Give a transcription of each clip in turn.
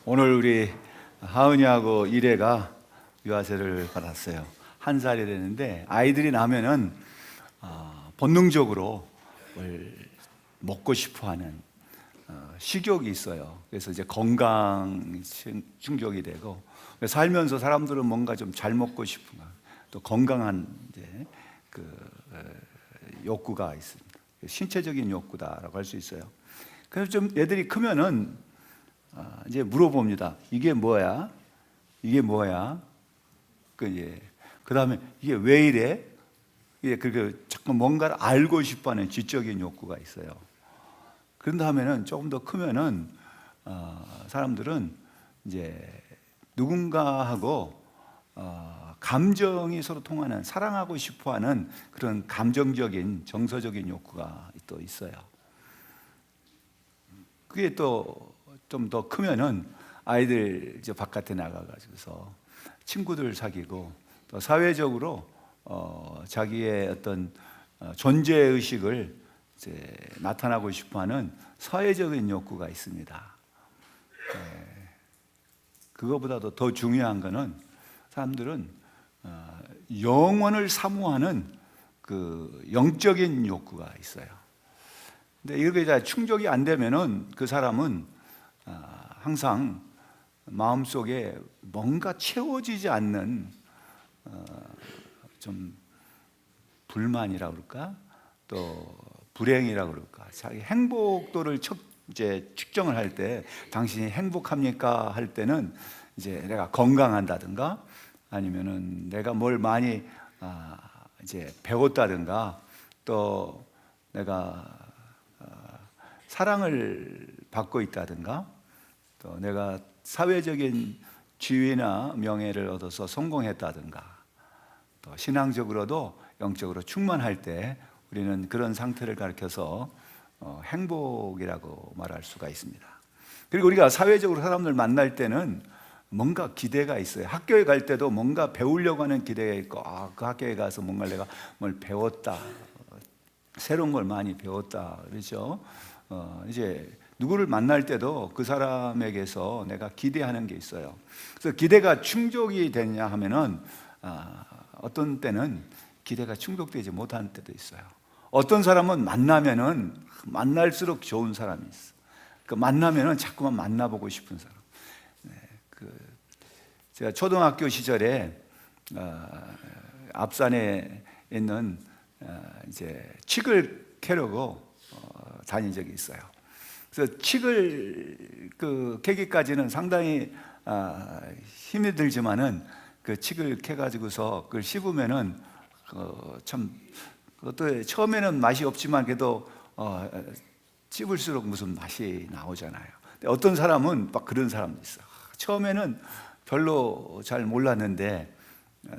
오늘 우리 하은이하고 이래가 유아세를 받았어요. 1살이 되는데 아이들이 나면은 본능적으로 뭘 먹고 싶어하는 식욕이 있어요. 그래서 이제 건강 충족이 되고 살면서 사람들은 뭔가 좀 잘 먹고 싶은 거, 또 건강한 이제 욕구가 있습니다. 신체적인 욕구다라고 할 수 있어요. 그래서 좀 애들이 크면은 이제 물어봅니다. 이게 뭐야? 이게 뭐야? 그 다음에 이게 왜 이래? 이게 자꾸 뭔가를 알고 싶어하는 지적인 욕구가 있어요. 그런 다음에는 조금 더 크면은 사람들은 이제 누군가하고 감정이 서로 통하는, 사랑하고 싶어하는 그런 감정적인 정서적인 욕구가 또 있어요. 그게 또 좀 더 크면은 아이들 이제 바깥에 나가가지고서 친구들 사귀고 또 사회적으로 자기의 어떤 존재 의식을 이제 나타나고 싶어하는 사회적인 욕구가 있습니다. 그거보다도 더 중요한 거는 사람들은 영원을 사모하는 그 영적인 욕구가 있어요. 근데 이렇게 다 충족이 안 되면은 그 사람은 항상 마음속에 뭔가 채워지지 않는 좀 불만이라고 그럴까? 또 불행이라고 그럴까? 자기 행복도를 이제 측정을 할 때 당신이 행복합니까? 할 때는 이제 내가 건강한다든가 아니면은 내가 뭘 많이 이제 배웠다든가 또 내가 사랑을 받고 있다든가 또 내가 사회적인 지위나 명예를 얻어서 성공했다든가 또 신앙적으로도 영적으로 충만할 때 우리는 그런 상태를 가리켜서 행복이라고 말할 수가 있습니다. 그리고 우리가 사회적으로 사람들 만날 때는 뭔가 기대가 있어요. 학교에 갈 때도 뭔가 배우려고 하는 기대가 있고 그 학교에 가서 뭔가 내가 뭘 배웠다, 새로운 걸 많이 배웠다 그러죠. 이제 누구를 만날 때도 그 사람에게서 내가 기대하는 게 있어요. 그래서 기대가 충족이 되냐 하면은 어떤 때는 기대가 충족되지 못하는 때도 있어요. 어떤 사람은 만나면은 만날수록 좋은 사람이 있어. 만나면은 자꾸만 만나보고 싶은 사람. 제가 초등학교 시절에 앞산에 있는 이제 칡을 캐려고 다닌 적이 있어요. 그래서 칡을 캐기까지는 상당히 힘이 들지만은 그 칡을 캐가지고서 그걸 씹으면은 참 그것도 처음에는 맛이 없지만 그래도 씹을수록 무슨 맛이 나오잖아요. 근데 어떤 사람은 막 그런 사람도 있어. 처음에는 별로 잘 몰랐는데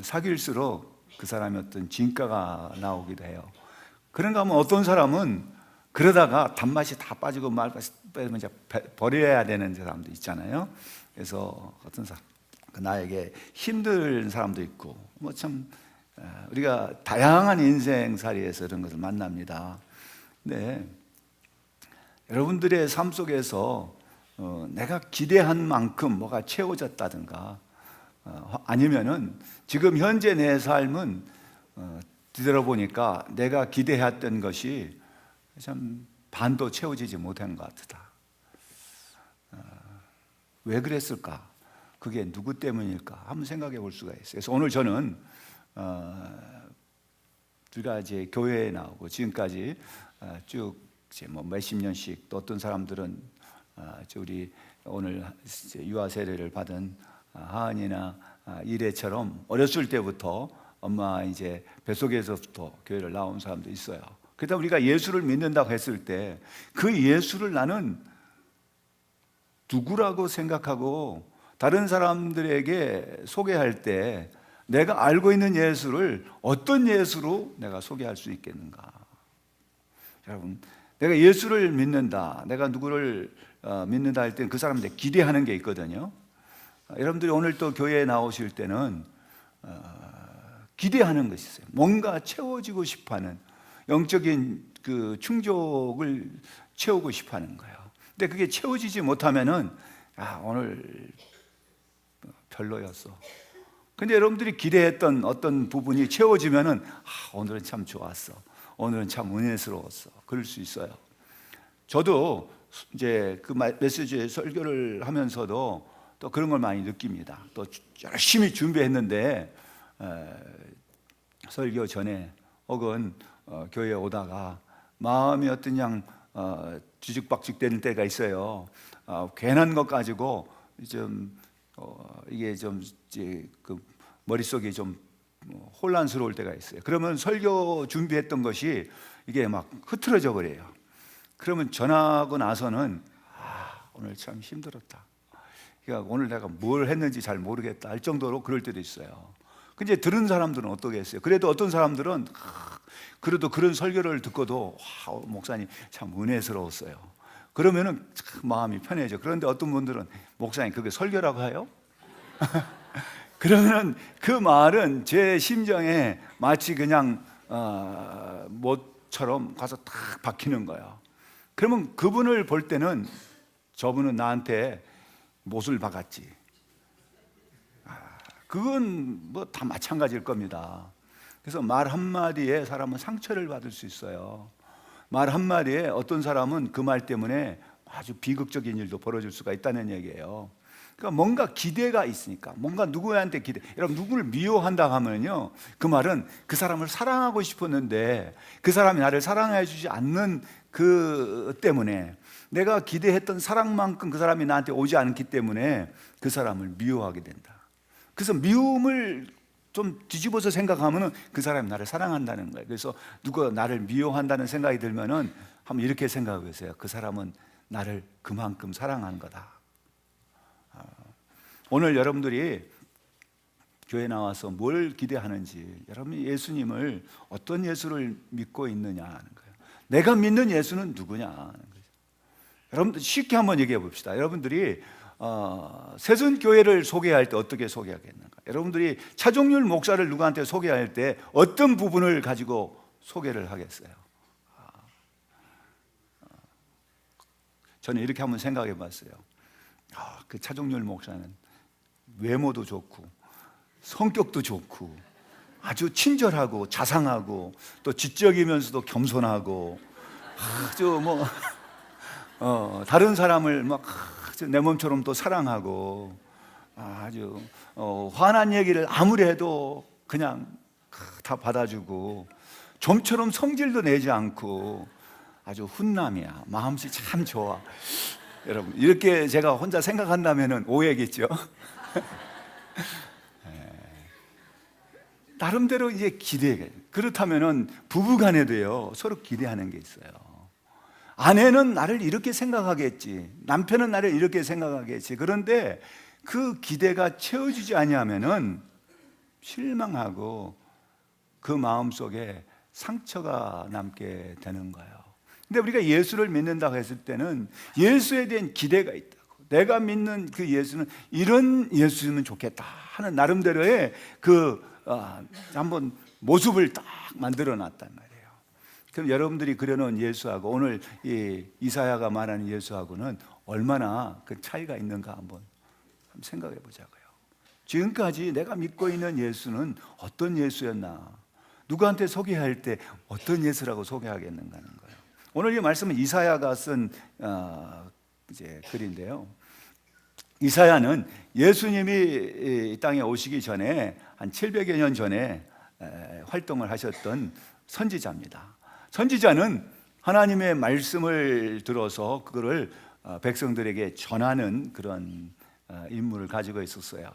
사귈수록 그 사람의 어떤 진가가 나오기도 해요. 그런가 하면 어떤 사람은 그러다가 단맛이 다 빠지고 말맛이 빼면 이제 버려야 되는 사람도 있잖아요. 그래서 어떤 사람 나에게 힘든 사람도 있고 뭐 참 우리가 다양한 인생살이에서 이런 것을 만납니다. 근데 여러분들의 삶 속에서 내가 기대한 만큼 뭐가 채워졌다든가 아니면은 지금 현재 내 삶은 뒤돌아보니까 내가 기대했던 것이 참 반도 채워지지 못한 것 같다. 왜 그랬을까? 그게 누구 때문일까? 한번 생각해 볼 수가 있어요. 그래서 오늘 저는 우리가 이제 교회에 나오고 지금까지 쭉 이제 뭐 몇십 년씩 또 어떤 사람들은 우리 오늘 유아 세례를 받은 하은이나 이래처럼 어렸을 때부터 엄마 이제 뱃속에서부터 교회를 나온 사람도 있어요. 그러다 우리가 예수를 믿는다고 했을 때 그 예수를 나는 누구라고 생각하고 다른 사람들에게 소개할 때 내가 알고 있는 예수를 어떤 예수로 내가 소개할 수 있겠는가? 여러분, 내가 예수를 믿는다, 내가 누구를 믿는다 할 때는 그 사람한테 기대하는 게 있거든요. 여러분들이 오늘 또 교회에 나오실 때는 기대하는 것이 있어요. 뭔가 채워지고 싶어하는 영적인 그 충족을 채우고 싶어하는 거예요. 근데 그게 채워지지 못하면은 오늘 별로였어. 근데 여러분들이 기대했던 어떤 부분이 채워지면은 오늘은 참 좋았어. 오늘은 참 은혜스러웠어. 그럴 수 있어요. 저도 이제 그 메시지 설교를 하면서도 또 그런 걸 많이 느낍니다. 또 열심히 준비했는데 설교 전에 혹은 교회에 오다가 마음이 어떤 양 뒤죽박죽 되는 때가 있어요. 괜한 것 가지고 좀 이게 좀 이제 그 머릿속이 좀 혼란스러울 때가 있어요. 그러면 설교 준비했던 것이 이게 막 흐트러져 버려요. 그러면 전하고 나서는 오늘 참 힘들었다. 그러니까 오늘 내가 뭘 했는지 잘 모르겠다 할 정도로 그럴 때도 있어요. 근데 들은 사람들은 어떠겠어요? 그래도 어떤 사람들은 그래도 그런 설교를 듣고도 목사님 참 은혜스러웠어요. 그러면은 참 마음이 편해져. 그런데 어떤 분들은 목사님 그게 설교라고 해요? 그러면 그 말은 제 심정에 마치 그냥 못처럼 가서 딱 박히는 거예요. 그러면 그분을 볼 때는 저분은 나한테 못을 박았지. 그건 뭐 다 마찬가지일 겁니다. 그래서 말 한마디에 사람은 상처를 받을 수 있어요. 말 한마디에 어떤 사람은 그 말 때문에 아주 비극적인 일도 벌어질 수가 있다는 얘기예요. 그러니까 뭔가 기대가 있으니까, 뭔가 누구한테 기대. 여러분 누구를 미워한다 하면요, 그 말은 그 사람을 사랑하고 싶었는데 그 사람이 나를 사랑해 주지 않는 그 때문에, 내가 기대했던 사랑만큼 그 사람이 나한테 오지 않기 때문에 그 사람을 미워하게 된다. 그래서 미움을 좀 뒤집어서 생각하면은 그 사람이 나를 사랑한다는 거예요. 그래서 누가 나를 미워한다는 생각이 들면은 한번 이렇게 생각해 보세요. 그 사람은 나를 그만큼 사랑한 거다. 오늘 여러분들이 교회 나와서 뭘 기대하는지, 여러분이 예수님을 어떤 예수를 믿고 있느냐 하는 거예요. 내가 믿는 예수는 누구냐 하는 거죠. 여러분들 쉽게 한번 얘기해 봅시다. 여러분들이 새순교회를 소개할 때 어떻게 소개하겠는가? 여러분들이 차종률 목사를 누구한테 소개할 때 어떤 부분을 가지고 소개를 하겠어요? 저는 이렇게 한번 생각해 봤어요. 그 차종률 목사는 외모도 좋고 성격도 좋고 아주 친절하고 자상하고 또 지적이면서도 겸손하고 아주 다른 사람을 막 내 몸처럼 또 사랑하고 아주 화난 얘기를 아무리 해도 그냥 다 받아주고 좀처럼 성질도 내지 않고 아주 훈남이야. 마음씨 참 좋아. 여러분 이렇게 제가 혼자 생각한다면 오해겠죠. 나름대로 이제 기대. 그렇다면은 부부간에도요 서로 기대하는 게 있어요. 아내는 나를 이렇게 생각하겠지, 남편은 나를 이렇게 생각하겠지. 그런데 그 기대가 채워지지 아니하면은 실망하고 그 마음 속에 상처가 남게 되는 거예요. 근데 우리가 예수를 믿는다고 했을 때는 예수에 대한 기대가 있다고. 내가 믿는 그 예수는 이런 예수면 좋겠다 하는 나름대로의 한번 모습을 딱 만들어 놨단 말이에요. 그럼 여러분들이 그려놓은 예수하고 오늘 이사야가 말하는 예수하고는 얼마나 그 차이가 있는가 한번 생각해 보자고요. 지금까지 내가 믿고 있는 예수는 어떤 예수였나? 누구한테 소개할 때 어떤 예수라고 소개하겠는가 하는 거예요. 오늘 이 말씀은 이사야가 쓴 이제 글인데요. 이사야는 예수님이 이 땅에 오시기 전에 한 700여 년 전에 활동을 하셨던 선지자입니다. 선지자는 하나님의 말씀을 들어서 그거를 백성들에게 전하는 그런 임무를 가지고 있었어요.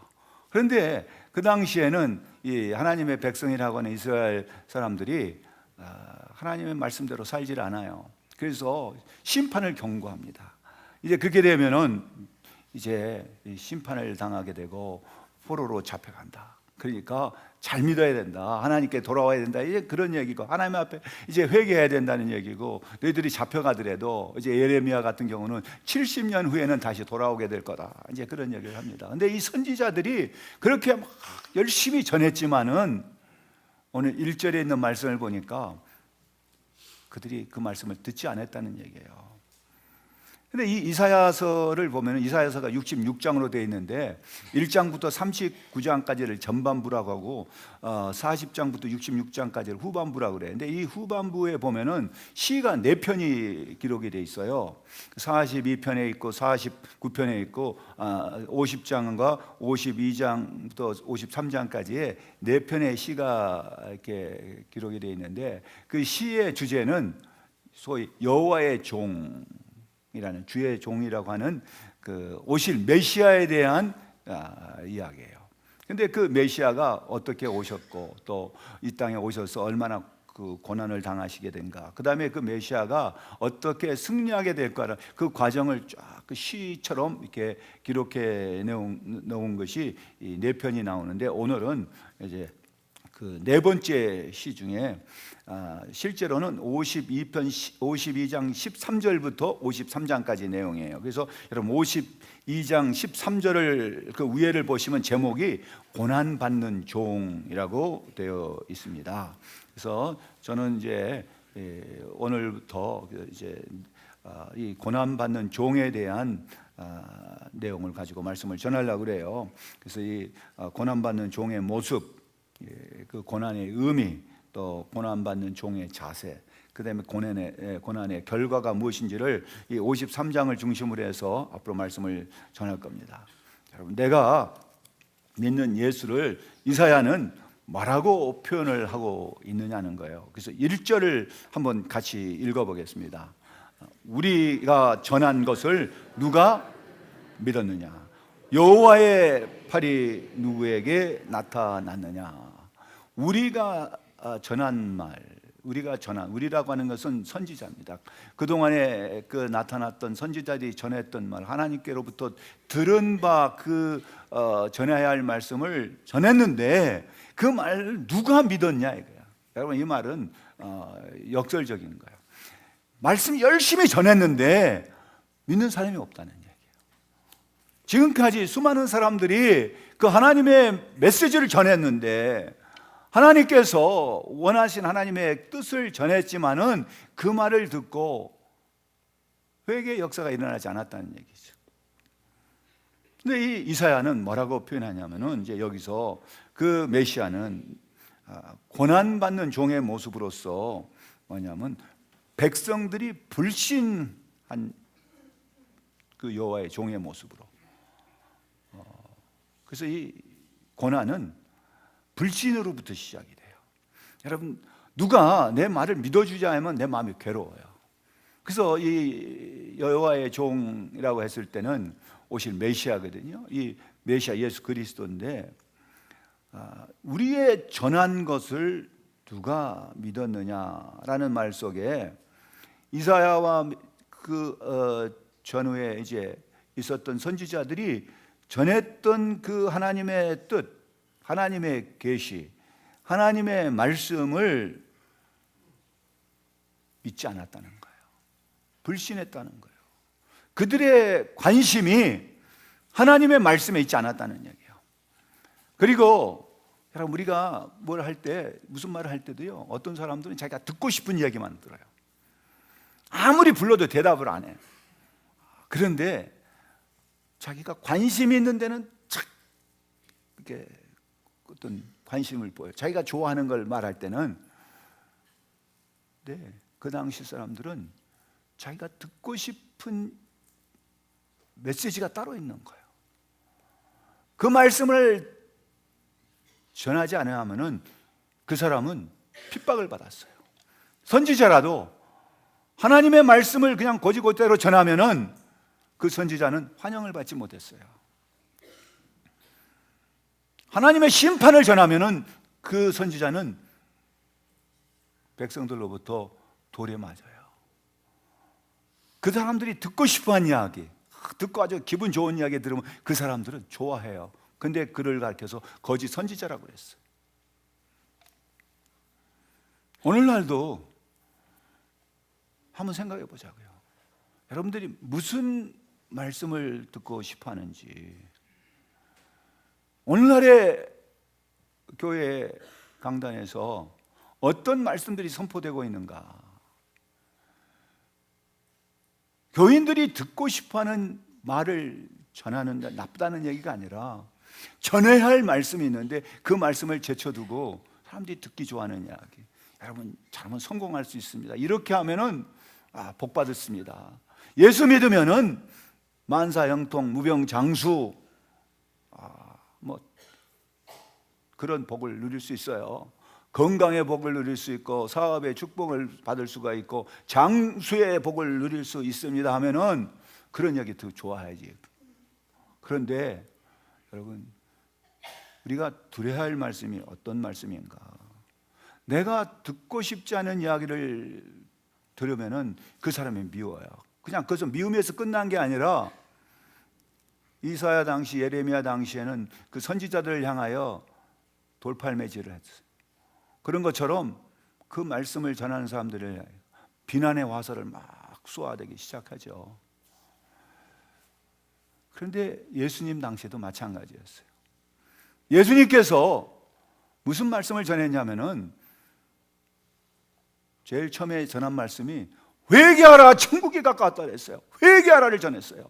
그런데 그 당시에는 이 하나님의 백성이라고 하는 이스라엘 사람들이 하나님의 말씀대로 살질 않아요. 그래서 심판을 경고합니다. 이제 그렇게 되면은 이제 심판을 당하게 되고 포로로 잡혀간다. 그러니까 잘 믿어야 된다. 하나님께 돌아와야 된다. 이제 그런 얘기고, 하나님 앞에 이제 회개해야 된다는 얘기고, 너희들이 잡혀가더라도 이제 예레미야 같은 경우는 70년 후에는 다시 돌아오게 될 거다. 이제 그런 얘기를 합니다. 근데 이 선지자들이 그렇게 막 열심히 전했지만은 오늘 1절에 있는 말씀을 보니까 그들이 그 말씀을 듣지 않았다는 얘기예요. 근데 이 이사야서를 보면 이사야서가 66장으로 되어 있는데 1장부터 39장까지를 전반부라고 하고 40장부터 66장까지를 후반부라고 그래요. 근데 이 후반부에 보면은 시가 4편이 기록이 되어 있어요. 42편에 있고 49편에 있고 50장과 52장부터 53장까지의 4편의 시가 이렇게 기록이 되어 있는데 그 시의 주제는 소위 여호와의 종 이라는 주의 종이라고 하는 그 오실 메시아에 대한 이야기예요. 근데 그 메시아가 어떻게 오셨고 또 이 땅에 오셔서 얼마나 그 고난을 당하시게 된가, 그 다음에 그 메시아가 어떻게 승리하게 될까를 그 과정을 쫙 그 시처럼 이렇게 기록해 놓은 것이 이 4편이 나오는데, 오늘은 이제 그 4번째 시 중에 실제로는 52장 13절부터 53장까지 내용이에요. 그래서 여러분 52장 13절을 그 위에를 보시면 제목이 고난받는 종이라고 되어 있습니다. 그래서 저는 이제 오늘부터 이제 이 고난받는 종에 대한 내용을 가지고 말씀을 전하려고 그래요. 그래서 이 고난받는 종의 모습, 그 고난의 의미, 또 고난받는 종의 자세, 그 다음에 고난의 결과가 무엇인지를 이 53장을 중심으로 해서 앞으로 말씀을 전할 겁니다. 여러분, 내가 믿는 예수를 이사야는 뭐라고 표현을 하고 있느냐는 거예요. 그래서 1절을 한번 같이 읽어보겠습니다. 우리가 전한 것을 누가 믿었느냐? 여호와의 팔이 누구에게 나타났느냐? 우리가 전한 말, 우리라고 하는 것은 선지자입니다. 그동안에 그 나타났던 선지자들이 전했던 말, 하나님께로부터 들은 바 그 전해야 할 말씀을 전했는데 그 말을 누가 믿었냐 이거야. 여러분, 이 말은 역설적인 거예요. 말씀 열심히 전했는데 믿는 사람이 없다는 얘기예요. 지금까지 수많은 사람들이 그 하나님의 메시지를 전했는데, 하나님께서 원하신 하나님의 뜻을 전했지만은 그 말을 듣고 회개의 역사가 일어나지 않았다는 얘기죠. 근데 이 이사야는 뭐라고 표현하냐면은, 이제 여기서 그 메시아는 고난받는 종의 모습으로서 뭐냐면 백성들이 불신한 그 여호와의 종의 모습으로. 그래서 이 고난은 불신으로부터 시작이 돼요. 여러분, 누가 내 말을 믿어주지 않으면 내 마음이 괴로워요. 그래서 이 여호와의 종이라고 했을 때는 오실 메시아거든요. 이 메시아 예수 그리스도인데, 우리의 전한 것을 누가 믿었느냐라는 말 속에 이사야와 그 전후에 이제 있었던 선지자들이 전했던 그 하나님의 뜻, 하나님의 계시, 하나님의 말씀을 믿지 않았다는 거예요. 불신했다는 거예요. 그들의 관심이 하나님의 말씀에 있지 않았다는 얘기예요. 그리고 여러분, 우리가 뭘 할 때, 무슨 말을 할 때도요, 어떤 사람들은 자기가 듣고 싶은 이야기만 들어요. 아무리 불러도 대답을 안 해요. 그런데 자기가 관심이 있는 데는 착 이렇게 어떤 관심을 보여요. 자기가 좋아하는 걸 말할 때는, 그 당시 사람들은 자기가 듣고 싶은 메시지가 따로 있는 거예요. 그 말씀을 전하지 않으면은 그 사람은 핍박을 받았어요. 선지자라도 하나님의 말씀을 그냥 곧이곧대로 전하면은 그 선지자는 환영을 받지 못했어요. 하나님의 심판을 전하면은 그 선지자는 백성들로부터 돌에 맞아요. 그 사람들이 듣고 싶어한 이야기, 듣고 아주 기분 좋은 이야기 들으면 그 사람들은 좋아해요. 근데 그를 가르쳐서 거짓 선지자라고 그랬어요. 오늘날도 한번 생각해 보자고요. 여러분들이 무슨 말씀을 듣고 싶어 하는지, 오늘날의 교회 강단에서 어떤 말씀들이 선포되고 있는가, 교인들이 듣고 싶어하는 말을 전하는 데 나쁘다는 얘기가 아니라 전해야 할 말씀이 있는데 그 말씀을 제쳐두고 사람들이 듣기 좋아하는 이야기. 여러분 잘하면 성공할 수 있습니다. 이렇게 하면은 복 받습니다. 예수 믿으면은 만사형통, 무병장수 뭐 그런 복을 누릴 수 있어요. 건강의 복을 누릴 수 있고 사업의 축복을 받을 수가 있고 장수의 복을 누릴 수 있습니다 하면은 그런 얘기 더 좋아하지. 그런데 여러분 우리가 들어야 할 말씀이 어떤 말씀인가? 내가 듣고 싶지 않은 이야기를 들으면은 그 사람이 미워요. 그냥 그것은 미움에서 끝난 게 아니라 이사야 당시, 예레미야 당시에는 그 선지자들을 향하여 돌팔매질을 했어요. 그런 것처럼 그 말씀을 전하는 사람들을 비난의 화살을 막 쏘아대기 시작하죠. 그런데 예수님 당시에도 마찬가지였어요. 예수님께서 무슨 말씀을 전했냐면은 제일 처음에 전한 말씀이 회개하라, 천국이 가까웠다 그랬어요. 회개하라를 전했어요.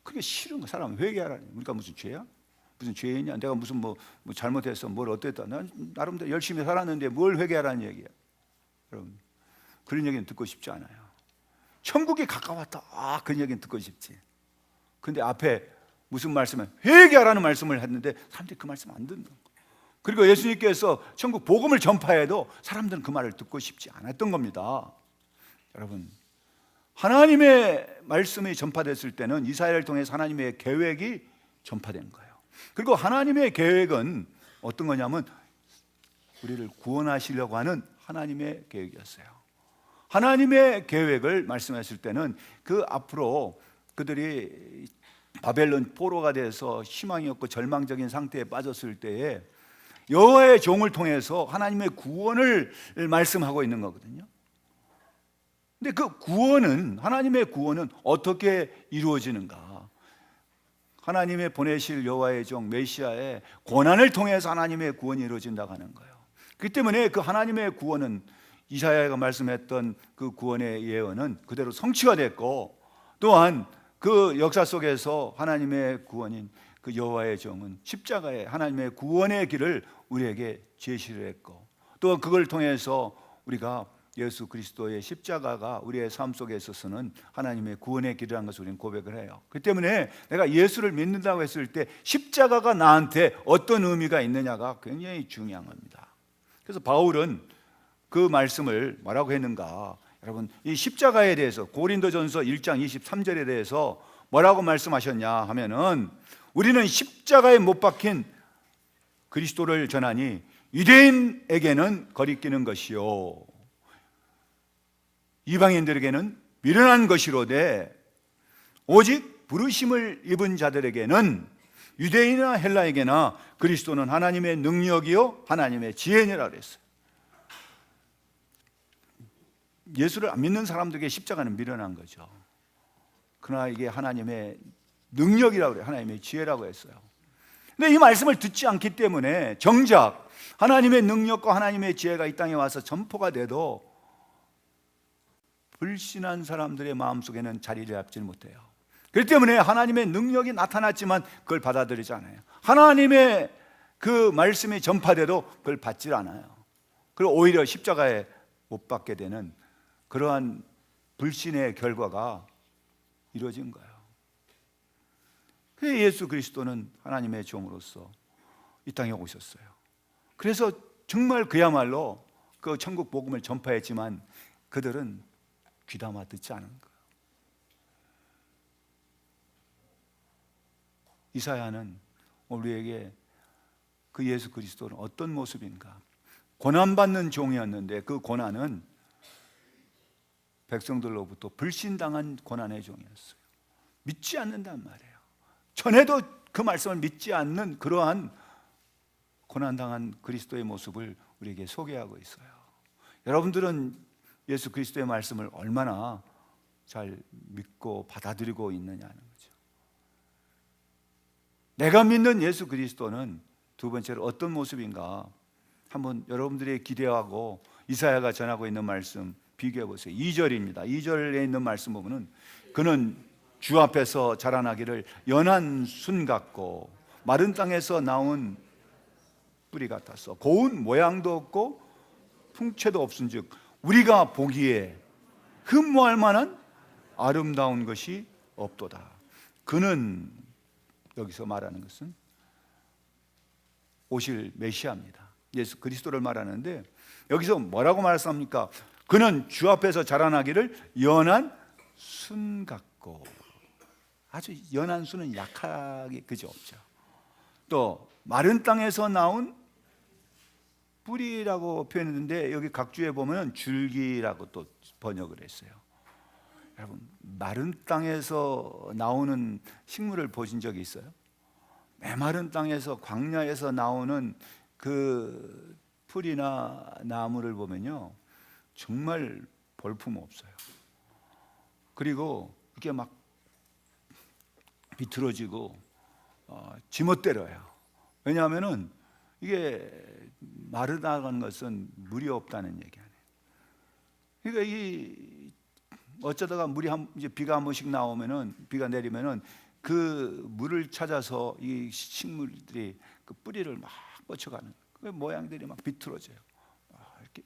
그게 싫은 거. 사람은 회개하라. 우리가 무슨 죄야? 무슨 죄인이야? 내가 무슨 뭐 잘못했어? 뭘 어땠다? 난 나름대로 열심히 살았는데 뭘 회개하라는 얘기야? 여러분 그런 얘기는 듣고 싶지 않아요. 천국이 가까웠다. 그런 얘기는 듣고 싶지. 근데 앞에 무슨 말씀을 회개하라는 말씀을 했는데 사람들이 그 말씀 안 듣는 거예요. 그리고 예수님께서 천국 복음을 전파해도 사람들은 그 말을 듣고 싶지 않았던 겁니다. 여러분 하나님의 말씀이 전파됐을 때는 이스라엘을 통해서 하나님의 계획이 전파된 거예요. 그리고 하나님의 계획은 어떤 거냐면 우리를 구원하시려고 하는 하나님의 계획이었어요. 하나님의 계획을 말씀하실 때는 그 앞으로 그들이 바벨론 포로가 돼서 희망이 없고 절망적인 상태에 빠졌을 때에 여호와의 종을 통해서 하나님의 구원을 말씀하고 있는 거거든요. 근데 그 구원은, 하나님의 구원은 어떻게 이루어지는가? 하나님의 보내실 여호와의 종 메시아의 고난을 통해서 하나님의 구원이 이루어진다고 하는 거예요. 그렇기 때문에 그 하나님의 구원은 이사야가 말씀했던 그 구원의 예언은 그대로 성취가 됐고, 또한 그 역사 속에서 하나님의 구원인 그 여호와의 종은 십자가에 하나님의 구원의 길을 우리에게 제시를 했고, 또 그걸 통해서 우리가 예수 그리스도의 십자가가 우리의 삶 속에 있어서는 하나님의 구원의 길이라는 것을 우리는 고백을 해요. 그렇기 때문에 내가 예수를 믿는다고 했을 때 십자가가 나한테 어떤 의미가 있느냐가 굉장히 중요한 겁니다. 그래서 바울은 그 말씀을 뭐라고 했는가? 여러분 이 십자가에 대해서 고린도전서 1장 23절에 대해서 뭐라고 말씀하셨냐 하면은, 우리는 십자가에 못 박힌 그리스도를 전하니 유대인에게는 거리끼는 것이요 이방인들에게는 미련한 것이로되 오직 부르심을 입은 자들에게는 유대인이나 헬라에게나 그리스도는 하나님의 능력이요 하나님의 지혜니라 그랬어요. 예수를 안 믿는 사람들에게 십자가는 미련한 거죠. 그러나 이게 하나님의 능력이라고 그래요. 하나님의 지혜라고 했어요. 근데 이 말씀을 듣지 않기 때문에 정작 하나님의 능력과 하나님의 지혜가 이 땅에 와서 전포가 돼도 불신한 사람들의 마음속에는 자리를 잡지 못해요. 그렇기 때문에 하나님의 능력이 나타났지만 그걸 받아들이지 않아요. 하나님의 그 말씀이 전파돼도 그걸 받지 않아요. 그리고 오히려 십자가에 못 박게 되는 그러한 불신의 결과가 이루어진 거예요. 그래서 예수 그리스도는 하나님의 종으로서 이 땅에 오셨어요. 그래서 정말 그야말로 그 천국 복음을 전파했지만 그들은 귀담아 듣지 않은 거예요. 이사야는 우리에게 그 예수 그리스도는 어떤 모습인가? 고난받는 종이었는데 그 고난은 백성들로부터 불신당한 고난의 종이었어요. 믿지 않는단 말이에요. 전에도 그 말씀을 믿지 않는 그러한 고난당한 그리스도의 모습을 우리에게 소개하고 있어요. 여러분들은 예수 그리스도의 말씀을 얼마나 잘 믿고 받아들이고 있느냐는 거죠. 내가 믿는 예수 그리스도는 두 번째로 어떤 모습인가? 한번 여러분들이 기대하고 이사야가 전하고 있는 말씀 비교해 보세요. 2절입니다. 2절에 있는 말씀 보면은 그는 주 앞에서 자라나기를 연한 순 같고 마른 땅에서 나온 뿌리 같았어. 고운 모양도 없고 풍채도 없은즉 우리가 보기에 흠모할 만한 아름다운 것이 없도다. 그는, 여기서 말하는 것은 오실 메시아입니다. 예수 그리스도를 말하는데 여기서 뭐라고 말씀합니까? 그는 주 앞에서 자라나기를 연한 순 같고, 아주 연한 순은 약하게 그저 없죠. 또 마른 땅에서 나온 뿌리라고 표현했는데 여기 각주에 보면 줄기라고 또 번역을 했어요. 여러분, 마른 땅에서 나오는 식물을 보신 적이 있어요? 메마른 땅에서, 광야에서 나오는 그 풀이나 나무를 보면요, 정말 볼품 없어요. 그리고 이게 막 비틀어지고 지멋대로요. 왜냐하면은 이게 마르다는 것은 물이 없다는 얘기 아니에요. 그러니까 이 어쩌다가 이제 비가 한 번씩 나오면은, 비가 내리면은 그 물을 찾아서 이 식물들이 그 뿌리를 막 뻗쳐가는 그 모양들이 막 비틀어져요. 이렇게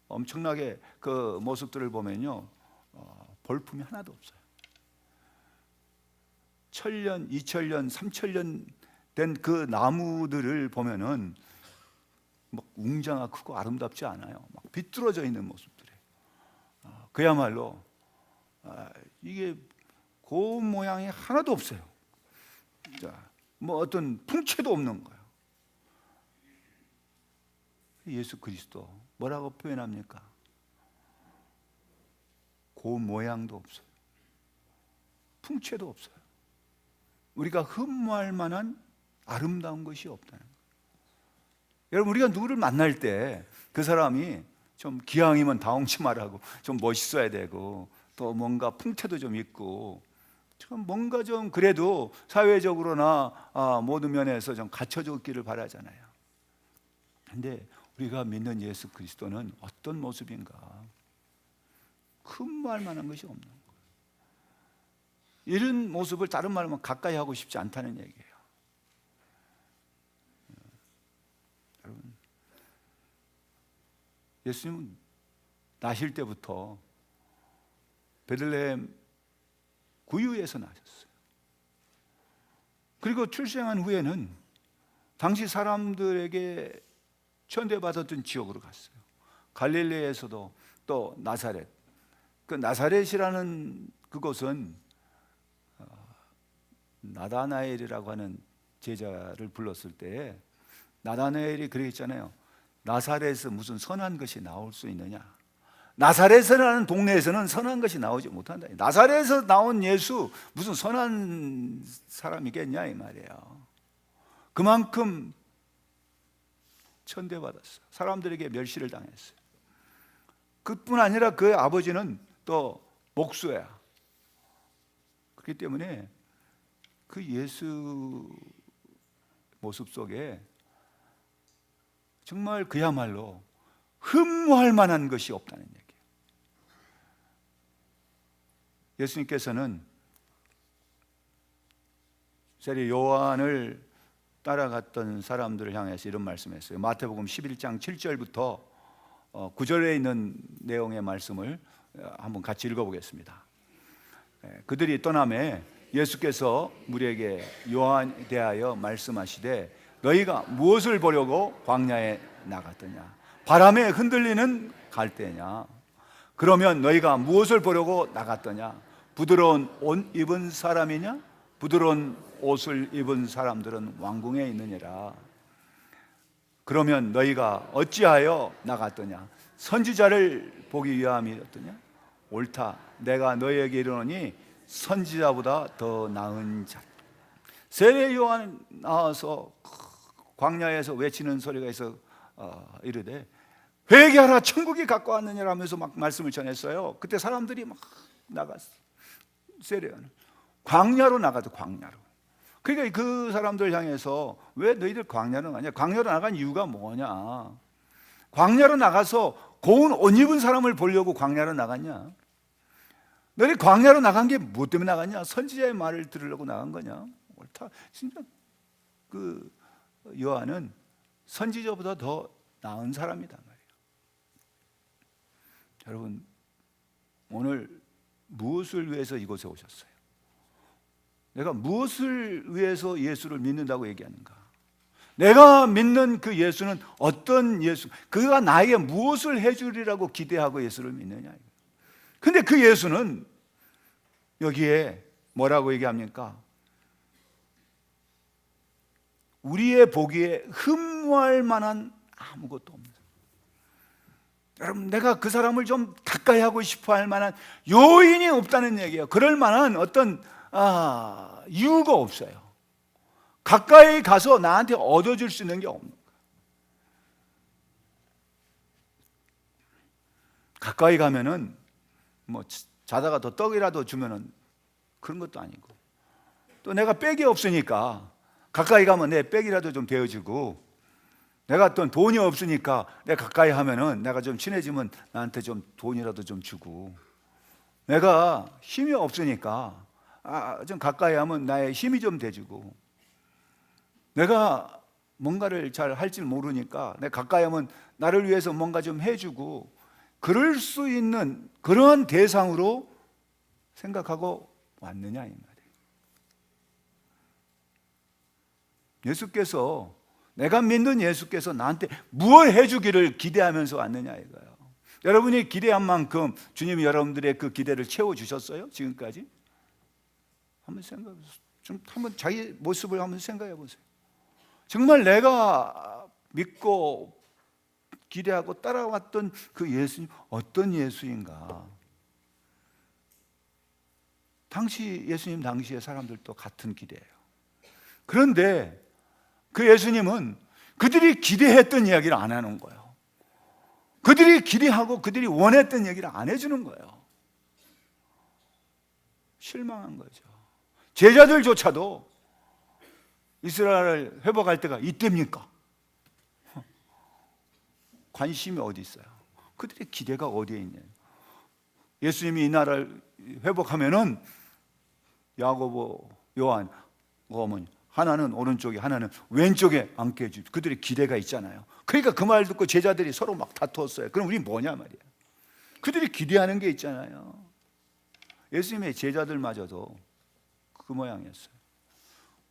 엄청나게 그 모습들을 보면요, 볼품이 하나도 없어요. 1000년, 2000년, 3000년 된 그 나무들을 보면은 막 웅장하고 크고 아름답지 않아요. 막 비뚤어져 있는 모습들이. 그야말로 이게 고운 모양이 하나도 없어요. 자, 뭐 어떤 풍채도 없는 거예요. 예수 그리스도 뭐라고 표현합니까? 고운 모양도 없어요. 풍채도 없어요. 우리가 흠모할 만한 아름다운 것이 없다는 거예요. 여러분, 우리가 누구를 만날 때 그 사람이 좀 기왕이면 다홍치마라고 좀 멋있어야 되고, 또 뭔가 풍채도 좀 있고, 좀 뭔가 좀 그래도 사회적으로나 모든 면에서 좀 갖춰졌기를 바라잖아요. 근데 우리가 믿는 예수 그리스도는 어떤 모습인가? 흠모할 만한 것이 없는 거예요. 이런 모습을 다른 말로 하면 가까이 하고 싶지 않다는 얘기예요. 여러분, 예수님은 나실 때부터 베들레헴 구유에서 나셨어요. 그리고 출생한 후에는 당시 사람들에게 천대받았던 지역으로 갔어요. 갈릴리에서도 또 나사렛. 그 나사렛이라는 그곳은 나다나엘이라고 하는 제자를 불렀을 때 나다나엘이 그랬잖아요. 나사렛에서 무슨 선한 것이 나올 수 있느냐? 나사렛이라는 동네에서는 선한 것이 나오지 못한다. 나사렛에서 나온 예수 무슨 선한 사람이겠냐 이 말이에요. 그만큼 천대받았어요. 사람들에게 멸시를 당했어요. 그뿐 아니라 그의 아버지는 또 목수야. 그렇기 때문에 그 예수 모습 속에 정말 그야말로 흠모할 만한 것이 없다는 얘기예요. 예수님께서는 세례 요한을 따라갔던 사람들을 향해서 이런 말씀했어요. 마태복음 11장 7절부터 9절에 있는 내용의 말씀을 한번 같이 읽어보겠습니다. 그들이 떠나매 예수께서 무리에게 요한에 대하여 말씀하시되 너희가 무엇을 보려고 광야에 나갔더냐? 바람에 흔들리는 갈대냐? 그러면 너희가 무엇을 보려고 나갔더냐? 부드러운 옷 입은 사람이냐? 부드러운 옷을 입은 사람들은 왕궁에 있느니라. 그러면 너희가 어찌하여 나갔더냐? 선지자를 보기 위함이었더냐? 옳다. 내가 너희에게 이르노니 선지자보다 더 나은 자. 세례 요한 나와서 광야에서 외치는 소리가 있어 이르되 회개하라 천국이 가까웠느니라 하면서 막 말씀을 전했어요. 그때 사람들이 막 나갔어. 세례 요한은 광야로 나가도 광야로. 그러니까 그 사람들 향해서 왜 너희들 광야로 나가냐? 광야로 나간 이유가 뭐냐? 광야로 나가서 고운 옷 입은 사람을 보려고 광야로 나갔냐? 너희 광야로 나간 게 뭐 때문에 나갔냐? 선지자의 말을 들으려고 나간 거냐? 옳다. 진짜 그 요한은 선지자보다 더 나은 사람이다 말이에요. 여러분, 오늘 무엇을 위해서 이곳에 오셨어요? 내가 무엇을 위해서 예수를 믿는다고 얘기하는가? 내가 믿는 그 예수는 어떤 예수, 그가 나에게 무엇을 해주리라고 기대하고 예수를 믿느냐? 근데 그 예수는 여기에 뭐라고 얘기합니까? 우리의 보기에 흠모할 만한 아무것도 없는, 여러분, 내가 그 사람을 좀 가까이 하고 싶어 할 만한 요인이 없다는 얘기예요. 그럴 만한 어떤 이유가 없어요. 가까이 가서 나한테 얻어줄 수 있는 게 없는 거예요. 가까이 가면은 뭐 자다가 더 떡이라도 주면은 그런 것도 아니고, 또 내가 백이 없으니까 가까이 가면 내 백이라도 좀 되어주고, 내가 또 돈이 없으니까 내가 가까이 하면은 내가 좀 친해지면 나한테 좀 돈이라도 좀 주고, 내가 힘이 없으니까 좀 가까이 하면 나의 힘이 좀 돼주고, 내가 뭔가를 잘 할 줄 모르니까 내가 가까이 하면 나를 위해서 뭔가 좀 해주고, 그럴 수 있는 그런 대상으로 생각하고 왔느냐 이 말이에요. 예수께서, 내가 믿는 예수께서 나한테 무엇을 해주기를 기대하면서 왔느냐 이거예요. 여러분이 기대한 만큼 주님이 여러분들의 그 기대를 채워주셨어요? 지금까지? 한번 생각해 보세요. 좀 한번 자기 모습을 한번 생각해 보세요. 정말 내가 믿고 기대하고 따라왔던 그 예수님, 어떤 예수인가? 당시 예수님 당시의 사람들도 같은 기대예요. 그런데 그 예수님은 그들이 기대했던 이야기를 안 하는 거예요. 그들이 기대하고 그들이 원했던 얘기를 안 해주는 거예요. 실망한 거죠. 제자들조차도 이스라엘을 회복할 때가 이때입니까? 관심이 어디 있어요? 그들의 기대가 어디에 있냐? 예수님이 이 나라를 회복하면은 야고보, 요한, 어머니 하나는 오른쪽에 하나는 왼쪽에 앉게 해주, 그들의 기대가 있잖아요. 그러니까 그 말 듣고 제자들이 서로 막 다투었어요. 그럼 우리 뭐냐 말이야. 그들이 기대하는 게 있잖아요. 예수님의 제자들마저도 그 모양이었어요.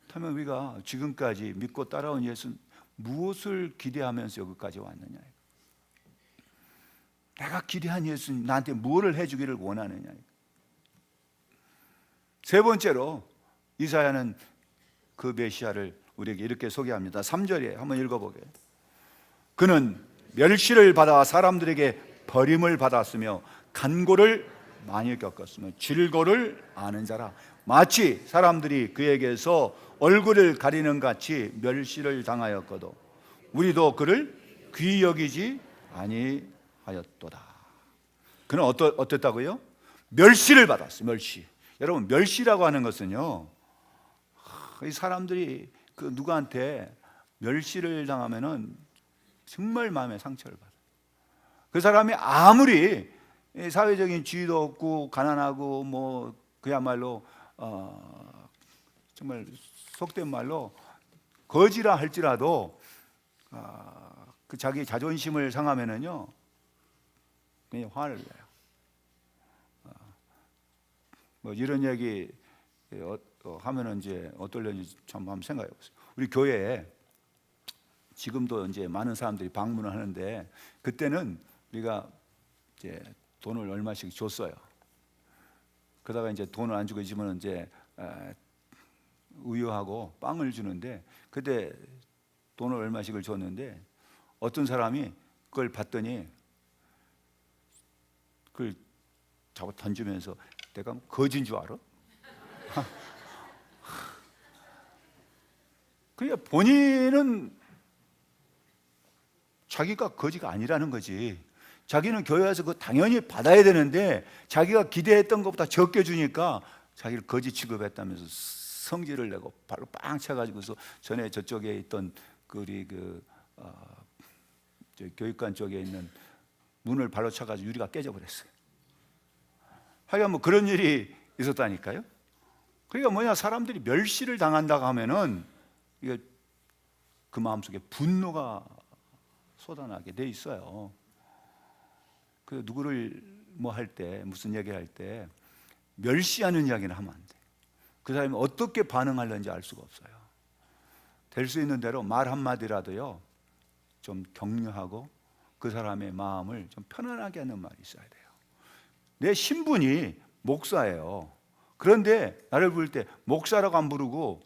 그렇다면 우리가 지금까지 믿고 따라온 예수, 무엇을 기대하면서 여기까지 왔느냐? 내가 기대한 예수님 나한테 무엇을 해주기를 원하느냐? 세 번째로 이사야는 그 메시아를 우리에게 이렇게 소개합니다. 3절에 한번 읽어보게요. 그는 멸시를 받아 사람들에게 버림을 받았으며 간고를 많이 겪었으며 질고를 아는 자라. 마치 사람들이 그에게서 얼굴을 가리는 같이 멸시를 당하였거든 우리도 그를 귀히 여기지 아니하였도다. 그는 어땠다고요? 멸시를 받았어요. 멸시. 여러분, 멸시라고 하는 것은요, 이 사람들이 그 누구한테 멸시를 당하면은 정말 마음에 상처를 받아요. 그 사람이 아무리 사회적인 지위도 없고 가난하고 뭐 그야말로 정말 속된 말로 거지라 할지라도 그 자기 자존심을 상하면은요 그냥 화를 내요. 뭐 이런 얘기 하면은 이제 어떨려는지 참 한번 생각해 보세요. 우리 교회에 지금도 이제 많은 사람들이 방문을 하는데, 그때는 우리가 이제 돈을 얼마씩 줬어요. 그러다가 이제 돈을 안 주고 있으면 이제 우유하고 빵을 주는데, 그때 돈을 얼마씩을 줬는데 어떤 사람이 그걸 받더니 그걸 잡아 던지면서 내가 거지인 줄 알아? 그러니까 본인은 자기가 거지가 아니라는 거지. 자기는 교회에서 그 당연히 받아야 되는데 자기가 기대했던 것보다 적게 주니까 자기를 거지 취급했다면서 성질을 내고 발로 빵 차가지고서 전에 저쪽에 있던 우리 교육관 쪽에 있는 문을 발로 차가지고 유리가 깨져버렸어요. 하여간 뭐 그런 일이 있었다니까요. 그러니까 뭐냐, 사람들이 멸시를 당한다고 하면은 이게 그 마음속에 분노가 쏟아나게 돼 있어요. 그 누구를 뭐 할 때, 무슨 얘기할 때 멸시하는 이야기는 하면 안 돼. 그 사람이 어떻게 반응하려는지 알 수가 없어요. 될 수 있는 대로 말 한마디라도요 좀 격려하고 그 사람의 마음을 좀 편안하게 하는 말이 있어야 돼요. 내 신분이 목사예요. 그런데 나를 부를 때 목사라고 안 부르고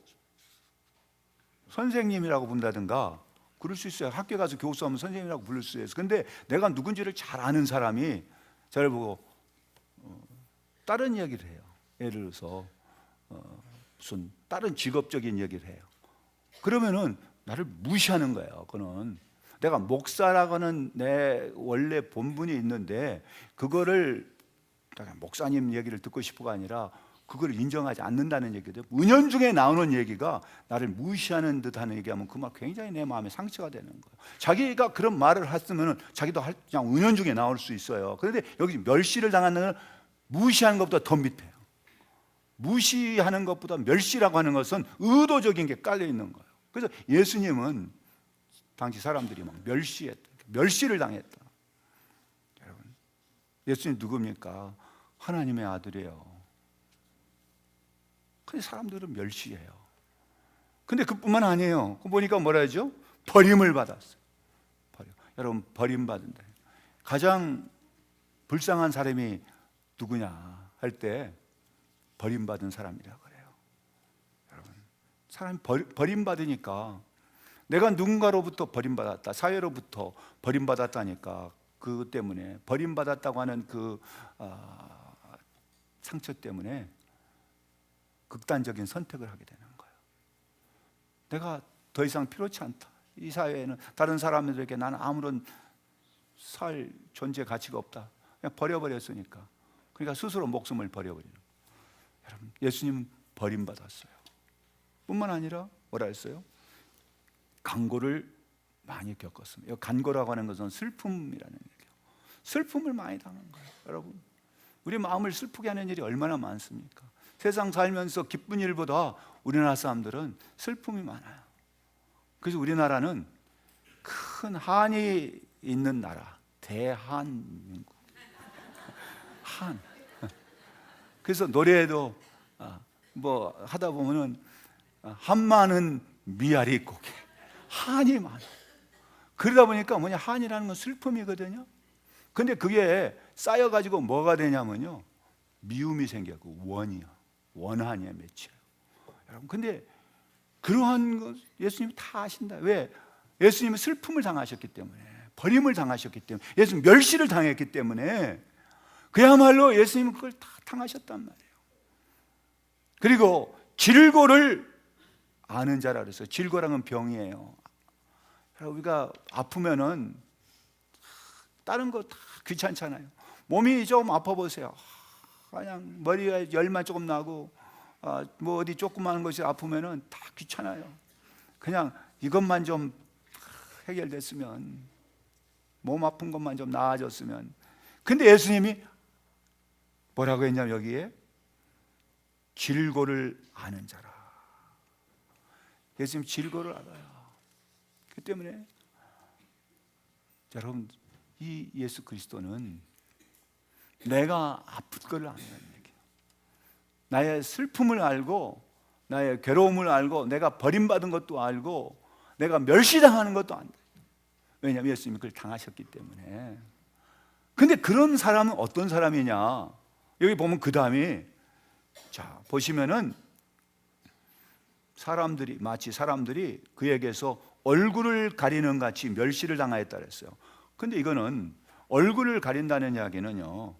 선생님이라고 부른다든가 그럴 수 있어요. 학교 가서 교수하면 선생님이라고 부를 수 있어요. 그런데 내가 누군지를 잘 아는 사람이 저를 보고 다른 이야기를 해요. 예를 들어서 무슨 다른 직업적인 얘기를 해요. 그러면은 나를 무시하는 거예요. 그거는 내가 목사라고 하는 내 원래 본분이 있는데 그거를 내가 목사님 얘기를 듣고 싶어가 아니라 그걸 인정하지 않는다는 얘기죠. 은연중에 나오는 얘기가 나를 무시하는 듯하는 얘기하면 그 말 굉장히 내 마음에 상처가 되는 거예요. 자기가 그런 말을 했으면 자기도 그냥 은연중에 나올 수 있어요. 그런데 여기 멸시를 당하는 건 무시하는 것보다 더 밑에요. 무시하는 것보다 멸시라고 하는 것은 의도적인 게 깔려 있는 거예요. 그래서 예수님은 당시 사람들이 막 멸시했다, 멸시를 당했다. 여러분, 예수님 누굽니까? 하나님의 아들이에요. 근데 사람들은 멸시해요. 근데 그뿐만 아니에요. 그 보니까 뭐라 하죠? 버림을 받았어요. 여러분, 버림받은다. 가장 불쌍한 사람이 누구냐 할 때 버림받은 사람이라고 그래요. 여러분, 사람이 버림받으니까 내가 누군가로부터 버림받았다, 사회로부터 버림받았다니까 그 때문에 버림받았다고 하는 그 상처 때문에 극단적인 선택을 하게 되는 거예요. 내가 더 이상 필요치 않다. 이 사회에는 다른 사람들에게 나는 아무런 살 존재 가치가 없다. 그냥 버려버렸으니까. 그러니까 스스로 목숨을 버려버리는 거예요. 여러분, 예수님은 버림받았어요. 뿐만 아니라 뭐라 했어요? 간고를 많이 겪었습니다. 간고라고 하는 것은 슬픔이라는 얘기예요. 슬픔을 많이 당한 거예요. 여러분, 우리 마음을 슬프게 하는 일이 얼마나 많습니까? 세상 살면서 기쁜 일보다 우리나라 사람들은 슬픔이 많아요. 그래서 우리나라는 큰 한이 있는 나라, 대한민국. 한. 그래서 노래에도 뭐 하다 보면은 한마는 미아리 고개, 한이 많아. 그러다 보니까 뭐냐, 한이라는 건 슬픔이거든요. 근데 그게 쌓여가지고 뭐가 되냐면요, 미움이 생겨고 원한이야, 맺혀요. 여러분, 근데 그러한 것 예수님이 다 아신다. 왜? 예수님은 슬픔을 당하셨기 때문에, 버림을 당하셨기 때문에, 예수님 멸시를 당했기 때문에 그야말로 예수님은 그걸 다 당하셨단 말이에요. 그리고 질고를 아는 자라 그랬어요. 질고랑은 병이에요. 우리가 아프면은 다른 거 다 귀찮잖아요. 몸이 좀 아파 보세요. 그냥 머리에 열만 조금 나고 뭐 어디 조그마한 것이 아프면은 다 귀찮아요. 그냥 이것만 좀 해결됐으면, 몸 아픈 것만 좀 나아졌으면. 근데 예수님이 뭐라고 했냐면 여기에 질고를 아는 자라. 예수님 질고를 알아요. 그 때문에 여러분, 이 예수 그리스도는 내가 아플 걸 아는 얘기예요. 나의 슬픔을 알고, 나의 괴로움을 알고, 내가 버림받은 것도 알고, 내가 멸시당하는 것도 안다. 왜냐하면 예수님이 그걸 당하셨기 때문에. 근데 그런 사람은 어떤 사람이냐? 여기 보면 그 다음에, 자 보시면은 마치 사람들이 그에게서 얼굴을 가리는 같이 멸시를 당하였다 그랬어요. 근데 이거는 얼굴을 가린다는 이야기는요,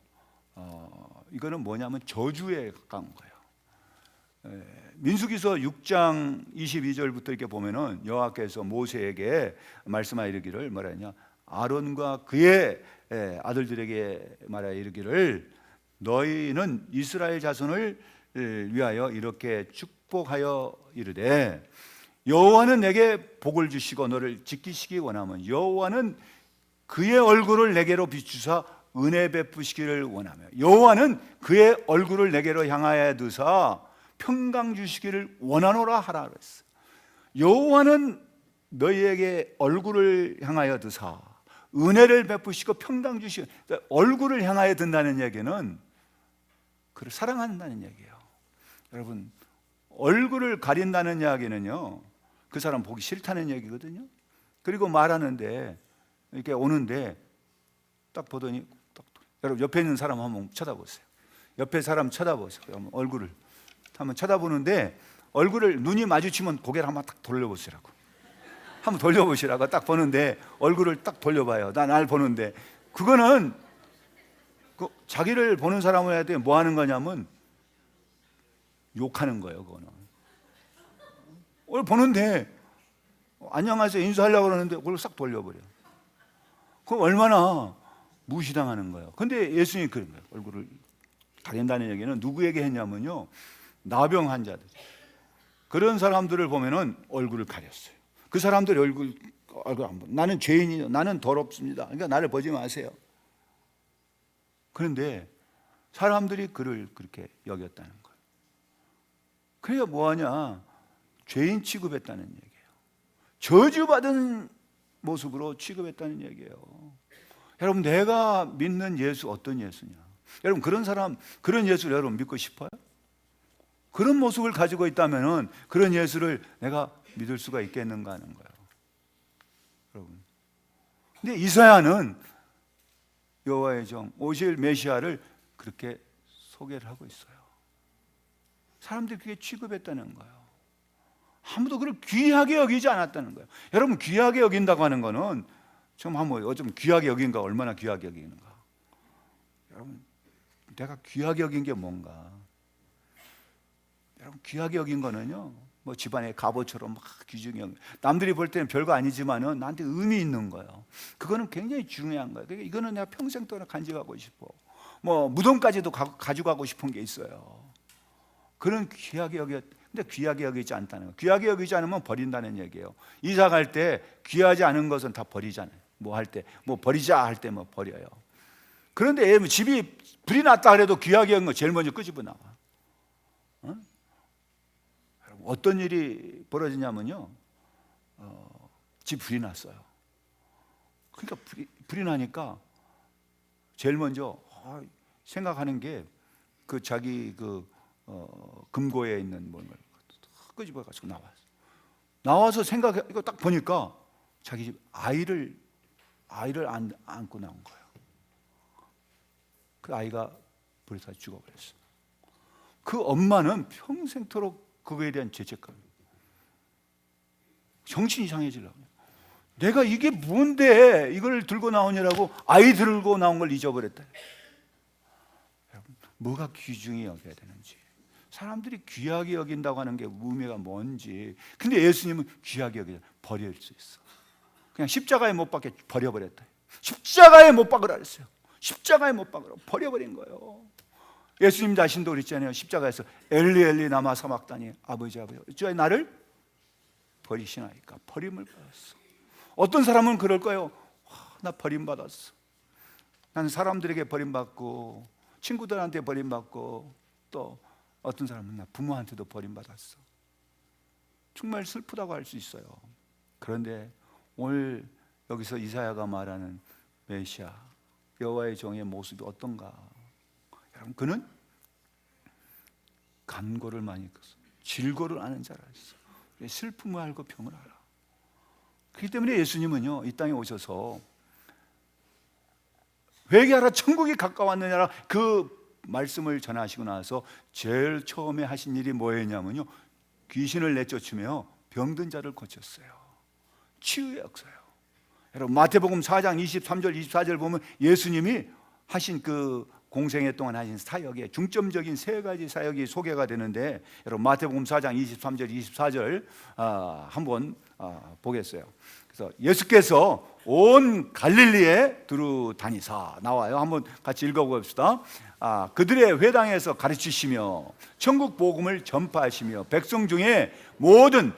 이거는 뭐냐면 저주에 가까운 거예요. 민수기서 6장 22절부터 이렇게 보면은 여호와께서 모세에게 말씀하여 이르기를 뭐라 했냐? 아론과 그의 아들들에게 말하여 이르기를 너희는 이스라엘 자손을 위하여 이렇게 축복하여 이르되 여호와는 내게 복을 주시고 너를 지키시기 원하면 여호와는 그의 얼굴을 내게로 비추사 은혜 베푸시기를 원하며 여호와는 그의 얼굴을 내게로 향하여 두사 평강 주시기를 원하노라 하라 그랬어요. 여호와는 너희에게 얼굴을 향하여 두사 은혜를 베푸시고 평강 주시고, 얼굴을 향하여 든다는 얘기는 그를 사랑한다는 얘기예요. 여러분, 얼굴을 가린다는 이야기는요, 그 사람 보기 싫다는 얘기거든요. 그리고 말하는데 이렇게 오는데 딱 보더니 여러분 옆에 있는 사람 한번 쳐다보세요. 옆에 사람 쳐다보세요. 얼굴을 한번 쳐다보는데 얼굴을 눈이 마주치면 고개를 한번 딱 돌려보시라고. 한번 돌려보시라고. 딱 보는데 얼굴을 딱 돌려봐요. 날 보는데 그거는 자기를 보는 사람한테 뭐 하는 거냐면 욕하는 거예요. 그거는 얼굴 보는데 안녕하세요 인사하려고 그러는데 얼굴을 싹 돌려버려. 그럼 얼마나 무시당하는 거예요. 근데 예수님이 그런 거예요. 얼굴을 가린다는 얘기는 누구에게 했냐면요, 나병 환자들, 그런 사람들을 보면은 얼굴을 가렸어요. 그 사람들이 얼굴 안 보. 나는 죄인이요, 나는 더럽습니다. 그러니까 나를 보지 마세요. 그런데 사람들이 그를 그렇게 여겼다는 거예요. 그러니까 뭐하냐, 죄인 취급했다는 얘기예요. 저주받은 모습으로 취급했다는 얘기예요. 여러분, 내가 믿는 예수 어떤 예수냐? 여러분, 그런 사람, 그런 예수를 여러분 믿고 싶어요? 그런 모습을 가지고 있다면 그런 예수를 내가 믿을 수가 있겠는가 하는 거예요. 여러분, 근데 이사야는 여호와의 종 오실 메시아를 그렇게 소개를 하고 있어요. 사람들이 그게 취급했다는 거예요. 아무도 그를 귀하게 여기지 않았다는 거예요. 여러분, 귀하게 여긴다고 하는 거는 지금 한번 어쩌면 귀하게 여긴가, 얼마나 귀하게 여기는가. 여러분, 내가 귀하게 여긴 게 뭔가? 여러분, 귀하게 여긴 거는요, 뭐 집안의 갑옷처럼 막 귀중히 여긴, 남들이 볼 때는 별거 아니지만은 나한테 의미 있는 거예요. 그거는 굉장히 중요한 거예요. 그러니까 이거는 내가 평생 동안 간직하고 싶어. 뭐 무덤까지도 가져가고 싶은 게 있어요. 그런 귀하게 여겼. 근데 귀하게 여기지 않다는 거예요. 귀하게 여기지 않으면 버린다는 얘기예요. 이사 갈 때 귀하지 않은 것은 다 버리잖아요. 뭐 할 때, 뭐 버리자 할 때 뭐 버려요. 그런데 집이 불이 났다 그래도 귀하게 여긴 거 제일 먼저 끄집어 나와. 어떤 일이 벌어지냐면요, 집 불이 났어요. 그러니까 불이 나니까 제일 먼저 생각하는 게 그 자기 금고에 있는 뭘 끄집어 가지고 나와서 생각해. 이거 딱 보니까 자기 집 아이를 안고 나온 거예요. 그 아이가 불에 다 죽어버렸어요. 그 엄마는 평생토록 그거에 대한 죄책감, 정신 이상해지려고. 내가 이게 뭔데 이걸 들고 나오냐라고 아이 들고 나온 걸 잊어버렸다. 여러분, 뭐가 귀중히 여겨야 되는지, 사람들이 귀하게 여긴다고 하는 게 의미가 뭔지. 근데 예수님은 귀하게 여기자, 버릴 수 있어. 그냥 십자가에 못 박게 버려버렸다. 십자가에 못 박으라 그랬어요. 십자가에 못 박으라 버려버린 거예요. 예수님 자신도 그랬잖아요. 십자가에서 엘리 엘리 라마 사박다니, 아버지 어찌하여 나를 버리시나이까. 버림을 받았어. 어떤 사람은 그럴 거예요. 나 버림받았어. 나는 사람들에게 버림받고 친구들한테 버림받고, 또 어떤 사람은 나 부모한테도 버림받았어. 정말 슬프다고 할 수 있어요. 그런데 오늘 여기서 이사야가 말하는 메시아 여호와의 종의 모습이 어떤가? 여러분, 그는 간고를 많이 했어. 질고를 아는 자라 했어. 슬픔을 알고 병을 알아. 그렇기 때문에 예수님은요, 이 땅에 오셔서 회개하라 천국이 가까웠느냐라 그 말씀을 전하시고 나서 제일 처음에 하신 일이 뭐였냐면요, 귀신을 내쫓으며 병든 자를 고쳤어요. 치유의 역사요. 여러분, 마태복음 4장 23절 24절 보면 예수님이 하신 그 공생애 동안 하신 사역의 중점적인 세 가지 사역이 소개가 되는데, 여러분 마태복음 4장 23절 24절 한번 보겠어요. 그래서 예수께서 온 갈릴리에 두루 다니사 나와요. 한번 같이 읽어봅시다. 그들의 회당에서 가르치시며 천국 복음을 전파하시며 백성 중에 모든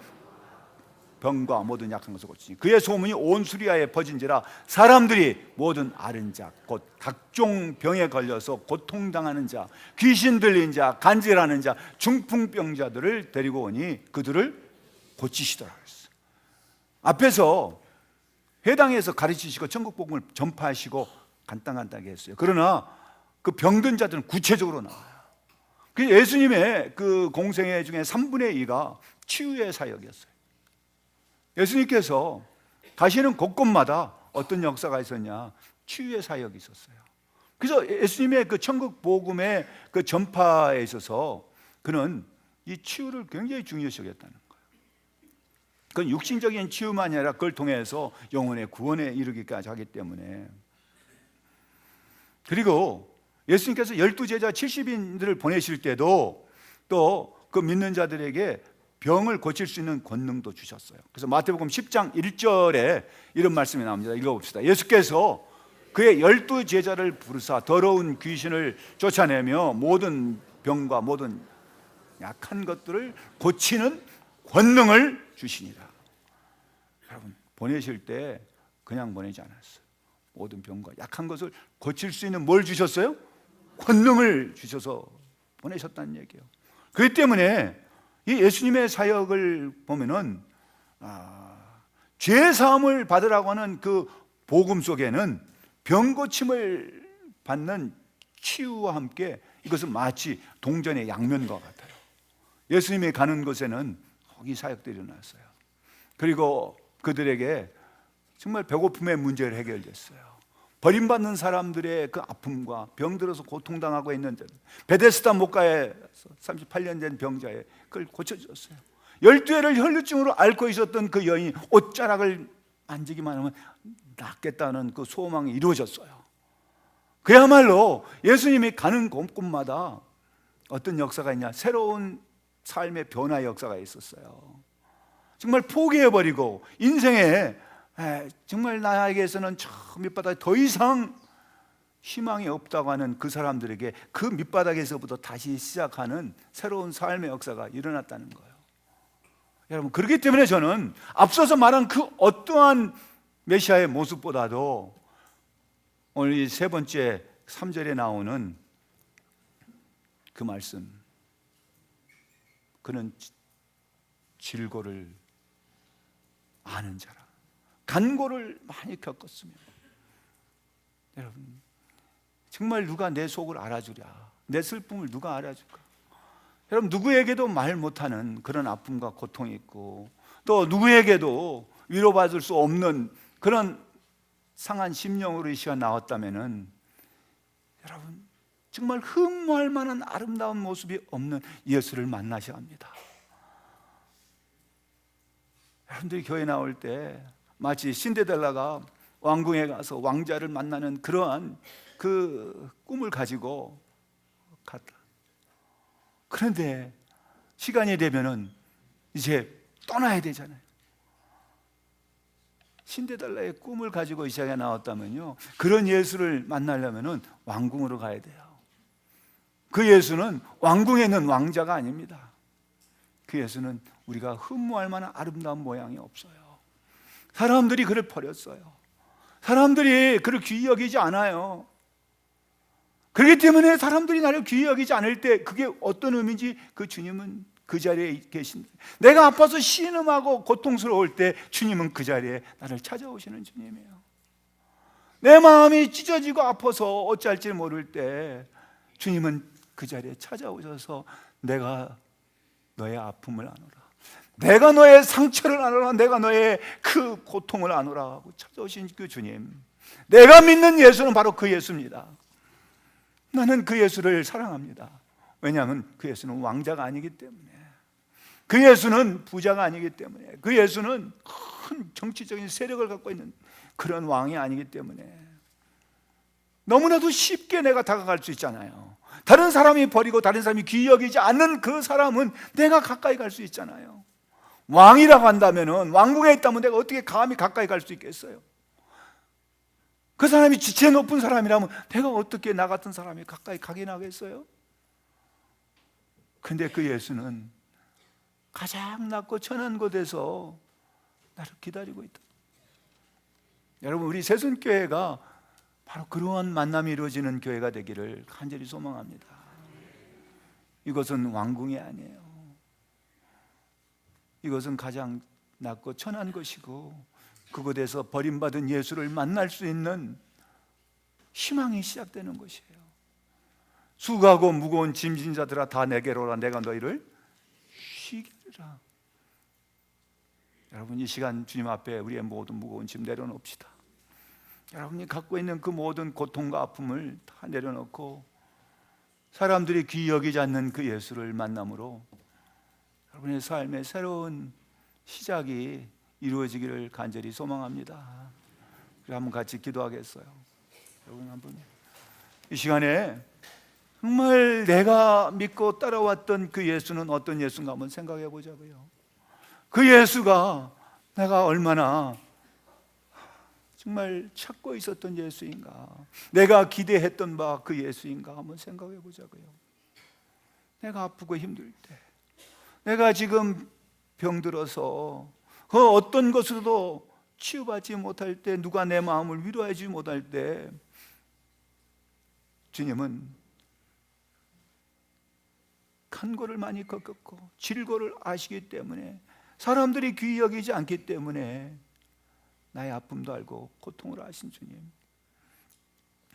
병과 모든 약한 것을 고치니 그의 소문이 온 수리아에 퍼진지라 사람들이 모든 앓은 자 곧 각종 병에 걸려서 고통당하는 자 귀신 들린 자 간질하는 자 중풍병자들을 데리고 오니 그들을 고치시더라 그랬어요. 앞에서 회당에서 가르치시고 천국 복음을 전파하시고 간단하게 했어요. 그러나 그 병든 자들은 구체적으로 나와요. 그 예수님의 그 공생애 중에 3분의 2가 치유의 사역이었어요. 예수님께서 가시는 곳곳마다 어떤 역사가 있었냐? 치유의 사역이 있었어요. 그래서 예수님의 그 천국 복음의 그 전파에 있어서 그는 이 치유를 굉장히 중요시 여겼다는 거예요. 그건 육신적인 치유만이 아니라 그걸 통해서 영혼의 구원에 이르기까지 하기 때문에. 그리고 예수님께서 12제자 70인들을 보내실 때도 또 그 믿는 자들에게 병을 고칠 수 있는 권능도 주셨어요. 그래서 마태복음 10장 1절에 이런 말씀이 나옵니다. 읽어봅시다. 예수께서 그의 12제자를 부르사 더러운 귀신을 쫓아내며 모든 병과 모든 약한 것들을 고치는 권능을 주시니라. 여러분, 보내실 때 그냥 보내지 않았어요. 모든 병과 약한 것을 고칠 수 있는 뭘 주셨어요? 권능을 주셔서 보내셨다는 얘기예요. 그렇기 때문에 이 예수님의 사역을 보면은 죄 사함을 받으라고 하는 그 복음 속에는 병 고침을 받는 치유와 함께 이것은 마치 동전의 양면과 같아요. 예수님이 가는 곳에는 거기 사역들이 일어났어요. 그리고 그들에게 정말 배고픔의 문제를 해결됐어요. 버림받는 사람들의 그 아픔과 병들어서 고통당하고 있는 자들, 베데스다 목가에서 38년 된 병자의 그걸 고쳐주셨어요. 12회를 혈루증으로 앓고 있었던 그 여인이 옷자락을 만지기만 하면 낫겠다는 그 소망이 이루어졌어요. 그야말로 예수님이 가는 곳곳마다 어떤 역사가 있냐? 새로운 삶의 변화의 역사가 있었어요. 정말 포기해버리고 인생에 정말 나에게서는 저 밑바닥에 더 이상 희망이 없다고 하는 그 사람들에게 그 밑바닥에서부터 다시 시작하는 새로운 삶의 역사가 일어났다는 거예요. 여러분, 그렇기 때문에 저는 앞서서 말한 그 어떠한 메시아의 모습보다도 오늘 이 세 번째 3절에 나오는 그 말씀, 그는 질고를 아는 자라. 간고를 많이 겪었으며, 여러분, 정말 누가 내 속을 알아주랴, 내 슬픔을 누가 알아줄까? 여러분, 누구에게도 말 못하는 그런 아픔과 고통이 있고, 또 누구에게도 위로받을 수 없는 그런 상한 심령으로 이 시간 나왔다면은, 여러분, 정말 흠모할 만한 아름다운 모습이 없는 예수를 만나셔야 합니다. 여러분들이 교회 나올 때 마치 신데렐라가 왕궁에 가서 왕자를 만나는 그러한 그 꿈을 가지고 갔다. 그런데 시간이 되면은 이제 떠나야 되잖아요. 신데렐라의 꿈을 가지고 이 시간에 나왔다면요, 그런 예수를 만나려면은 왕궁으로 가야 돼요. 그 예수는 왕궁에 있는 왕자가 아닙니다. 그 예수는 우리가 흠모할 만한 아름다운 모양이 없어요. 사람들이 그를 버렸어요. 사람들이 그를 귀히 여기지 않아요. 그렇기 때문에 사람들이 나를 귀히 여기지 않을 때 그게 어떤 의미인지 그 주님은 그 자리에 계신다. 내가 아파서 신음하고 고통스러울 때 주님은 그 자리에 나를 찾아오시는 주님이에요. 내 마음이 찢어지고 아파서 어찌할지 모를 때 주님은 그 자리에 찾아오셔서 내가 너의 아픔을 아노라, 내가 너의 상처를 아노라, 내가 너의 그 고통을 아노라 하고 찾아오신 그 주님, 내가 믿는 예수는 바로 그 예수입니다. 나는 그 예수를 사랑합니다. 왜냐하면 그 예수는 왕자가 아니기 때문에, 그 예수는 부자가 아니기 때문에, 그 예수는 큰 정치적인 세력을 갖고 있는 그런 왕이 아니기 때문에 너무나도 쉽게 내가 다가갈 수 있잖아요. 다른 사람이 버리고 다른 사람이 귀히 여기지 않는 그 사람은 내가 가까이 갈 수 있잖아요. 왕이라고 한다면은, 왕궁에 있다면 내가 어떻게 감히 가까이 갈 수 있겠어요? 그 사람이 지체 높은 사람이라면 내가 어떻게 나 같은 사람이 가까이 가긴 하겠어요? 근데 그 예수는 가장 낮고 천한 곳에서 나를 기다리고 있다. 여러분, 우리 새순교회가 바로 그러한 만남이 이루어지는 교회가 되기를 간절히 소망합니다. 이것은 왕궁이 아니에요. 이것은 가장 낮고 천한 것이고, 그곳에서 버림받은 예수를 만날 수 있는 희망이 시작되는 것이에요. 수고하고 무거운 짐진 자들아 다 내게로 오라, 내가 너희를 쉬게 하리라. 여러분, 이 시간 주님 앞에 우리의 모든 무거운 짐 내려놓읍시다. 여러분이 갖고 있는 그 모든 고통과 아픔을 다 내려놓고 사람들이 귀히 여기지 않는 그 예수를 만남으로 여러분의 삶의 새로운 시작이 이루어지기를 간절히 소망합니다. 그럼 한번 같이 기도하겠어요. 여러분, 한번 이 시간에 정말 내가 믿고 따라왔던 그 예수는 어떤 예수인가 한번 생각해 보자고요. 그 예수가 내가 얼마나 정말 찾고 있었던 예수인가, 내가 기대했던 바 그 예수인가 한번 생각해 보자고요. 내가 아프고 힘들 때, 내가 지금 병들어서 그 어떤 것으로도 치유받지 못할 때, 누가 내 마음을 위로하지 못할 때, 주님은 간고를 많이 겪었고 질고를 아시기 때문에, 사람들이 귀히 여기지 않기 때문에 나의 아픔도 알고 고통을 아신 주님,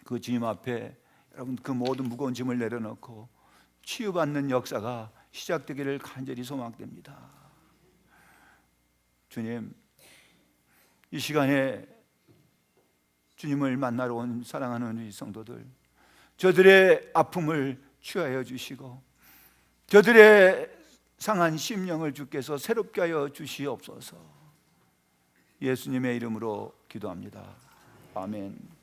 그 주님 앞에 여러분 그 모든 무거운 짐을 내려놓고 치유받는 역사가 시작되기를 간절히 소망됩니다. 주님, 이 시간에 주님을 만나러 온 사랑하는 우리 성도들, 저들의 아픔을 치유하여 주시고 저들의 상한 심령을 주께서 새롭게 하여 주시옵소서. 예수님의 이름으로 기도합니다. 아멘.